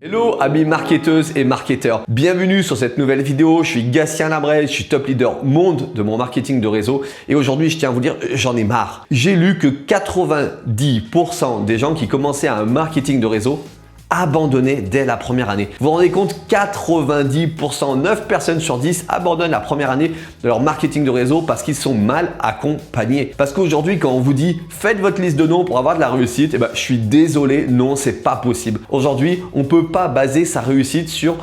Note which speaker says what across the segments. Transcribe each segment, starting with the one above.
Speaker 1: Hello amis marketeuses et marketeurs, bienvenue sur cette nouvelle vidéo. Je suis Gatien Labrèche, je suis top leader monde de mon marketing de réseau et aujourd'hui je tiens à vous dire, j'en ai marre. J'ai lu que 90% des gens qui commençaient un marketing de réseau abandonner dès la première année. Vous vous rendez compte, 90%, 9 personnes sur 10 abandonnent la première année de leur marketing de réseau parce qu'ils sont mal accompagnés. Parce qu'aujourd'hui, quand on vous dit faites votre liste de noms pour avoir de la réussite, eh ben, je suis désolé, non, c'est pas possible. Aujourd'hui, on peut pas baser sa réussite sur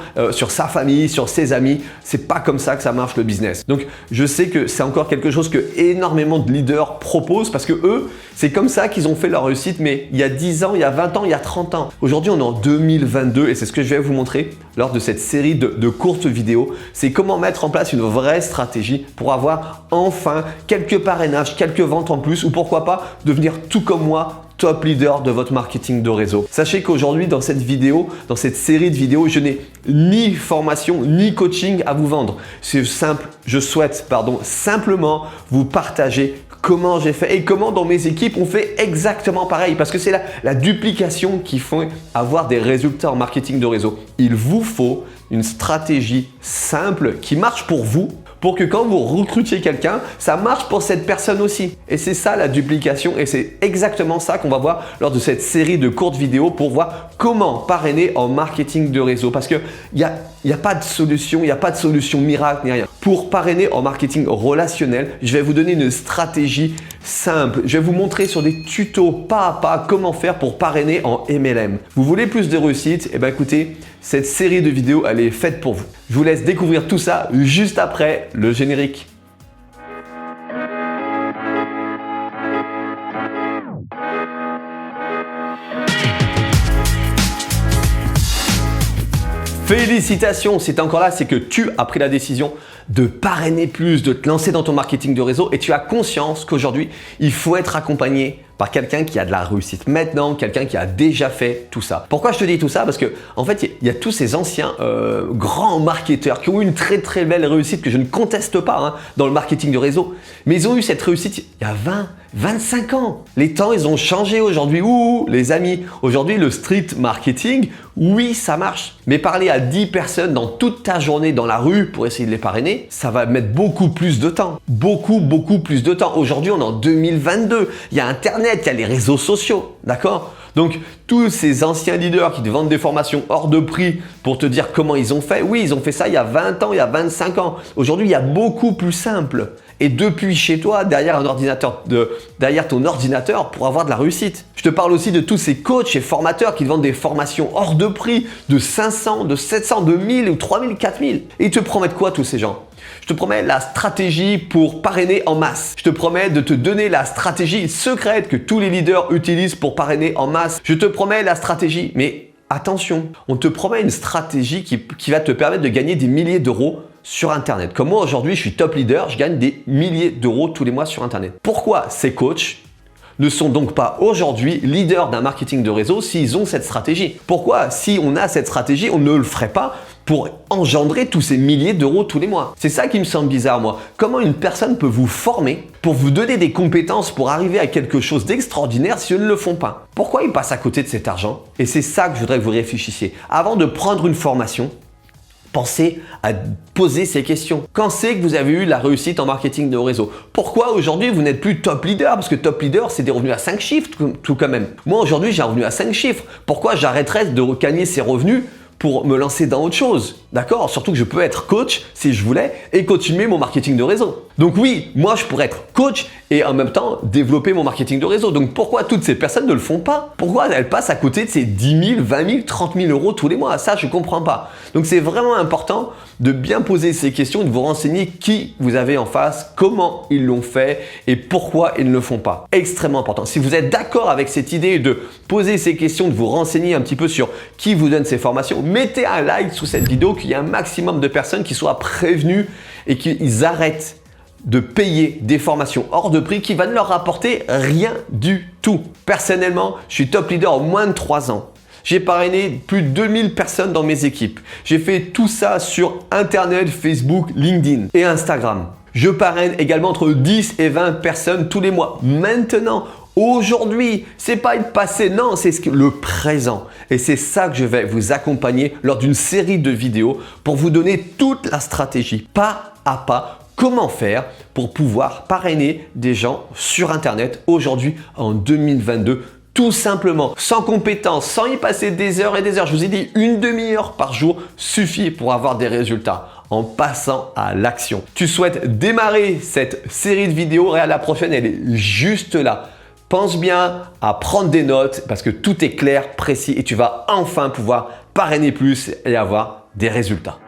Speaker 1: sa famille, sur ses amis. C'est pas comme ça que ça marche le business. Donc, je sais que c'est encore quelque chose que énormément de leaders proposent parce que eux, c'est comme ça qu'ils ont fait leur réussite, mais il y a 10 ans, il y a 20 ans, il y a 30 ans. Aujourd'hui, on est en 2022 et c'est ce que je vais vous montrer lors de cette série de courtes vidéos. C'est comment mettre en place une vraie stratégie pour avoir enfin quelques parrainages, quelques ventes en plus ou pourquoi pas devenir tout comme moi top leader de votre marketing de réseau. Sachez qu'aujourd'hui dans cette vidéo, dans cette série de vidéos, je n'ai ni formation ni coaching à vous vendre. C'est simple, je souhaite simplement vous partager comment j'ai fait et comment dans mes équipes on fait exactement pareil parce que c'est la duplication qui fait avoir des résultats en marketing de réseau. Il vous faut une stratégie simple qui marche pour vous pour que quand vous recrutiez quelqu'un, ça marche pour cette personne aussi. Et c'est ça la duplication et c'est exactement ça qu'on va voir lors de cette série de courtes vidéos pour voir comment parrainer en marketing de réseau. Parce qu'il n'y a pas de solution, il n'y a pas de solution miracle ni rien. Pour parrainer en marketing relationnel, je vais vous donner une stratégie simple. Je vais vous montrer sur des tutos pas à pas comment faire pour parrainer en MLM. Vous voulez plus de réussite? Eh bien écoutez, cette série de vidéos, elle est faite pour vous. Je vous laisse découvrir tout ça juste après le générique. Félicitations, si tu es encore là, c'est que tu as pris la décision de parrainer plus, de te lancer dans ton marketing de réseau et tu as conscience qu'aujourd'hui, il faut être accompagné par quelqu'un qui a de la réussite maintenant, quelqu'un qui a déjà fait tout ça. Pourquoi je te dis tout ça? Parce que en fait, il y a tous ces anciens grands marketeurs qui ont eu une très très belle réussite que je ne conteste pas dans le marketing de réseau. Mais ils ont eu cette réussite il y a 20, 25 ans. Les temps, ils ont changé aujourd'hui. Ouh, les amis, aujourd'hui, le street marketing, oui, ça marche. Mais parler à 10 personnes dans toute ta journée dans la rue pour essayer de les parrainer, ça va mettre beaucoup plus de temps. Beaucoup plus de temps. Aujourd'hui, on est en 2022. Il y a Internet, il y a les réseaux sociaux. D'accord? Donc, tous ces anciens leaders qui te vendent des formations hors de prix pour te dire comment ils ont fait, oui, ils ont fait ça il y a 20 ans, il y a 25 ans. Aujourd'hui, il y a beaucoup plus simple. Et depuis chez toi, derrière ton ordinateur pour avoir de la réussite. Je te parle aussi de tous ces coachs et formateurs qui te vendent des formations hors de prix de 500, de 700, de 1000 ou 3000, 4000. Et ils te promettent quoi tous ces gens? Je te promets la stratégie pour parrainer en masse. Je te promets de te donner la stratégie secrète que tous les leaders utilisent pour parrainer en masse. Je te promets la stratégie, mais attention, on te promet une stratégie qui va te permettre de gagner des milliers d'euros sur Internet. Comme moi aujourd'hui, je suis top leader, je gagne des milliers d'euros tous les mois sur Internet. Pourquoi ces coachs ne sont donc pas aujourd'hui leaders d'un marketing de réseau s'ils ont cette stratégie? Pourquoi, si on a cette stratégie, on ne le ferait pas pour engendrer tous ces milliers d'euros tous les mois? C'est ça qui me semble bizarre, moi. Comment une personne peut vous former pour vous donner des compétences pour arriver à quelque chose d'extraordinaire si eux ne le font pas? Pourquoi ils passent à côté de cet argent? Et c'est ça que je voudrais que vous réfléchissiez. Avant de prendre une formation, pensez à poser ces questions. Quand c'est que vous avez eu la réussite en marketing de réseau? Pourquoi aujourd'hui vous n'êtes plus top leader? Parce que top leader, c'est des revenus à 5 chiffres tout quand même. Moi aujourd'hui, j'ai un revenu à 5 chiffres. Pourquoi j'arrêterais de gagner ces revenus pour me lancer dans autre chose? D'accord? Surtout que je peux être coach si je voulais et continuer mon marketing de réseau. Donc oui, moi je pourrais être coach et en même temps développer mon marketing de réseau. Donc pourquoi toutes ces personnes ne le font pas? Pourquoi elles passent à côté de ces 10 000, 20 000, 30 000 euros tous les mois? Ça, je ne comprends pas. Donc c'est vraiment important de bien poser ces questions, de vous renseigner qui vous avez en face, comment ils l'ont fait et pourquoi ils ne le font pas. Extrêmement important. Si vous êtes d'accord avec cette idée de poser ces questions, de vous renseigner un petit peu sur qui vous donne ces formations, mettez un like sous cette vidéo, qu'il y ait un maximum de personnes qui soient prévenues et qu'ils arrêtent de payer des formations hors de prix qui va ne leur rapporter rien du tout. Personnellement, je suis top leader en moins de 3 ans. J'ai parrainé plus de 2000 personnes dans mes équipes. J'ai fait tout ça sur Internet, Facebook, LinkedIn et Instagram. Je parraine également entre 10 et 20 personnes tous les mois. Maintenant, aujourd'hui. C'est pas le passé, non, c'est le présent. Et c'est ça que je vais vous accompagner lors d'une série de vidéos pour vous donner toute la stratégie, pas à pas, comment faire pour pouvoir parrainer des gens sur Internet aujourd'hui en 2022. Tout simplement, sans compétences, sans y passer des heures et des heures. Je vous ai dit, une demi-heure par jour suffit pour avoir des résultats en passant à l'action. Tu souhaites démarrer cette série de vidéos et à la prochaine, elle est juste là. Pense bien à prendre des notes parce que tout est clair, précis et tu vas enfin pouvoir parrainer plus et avoir des résultats.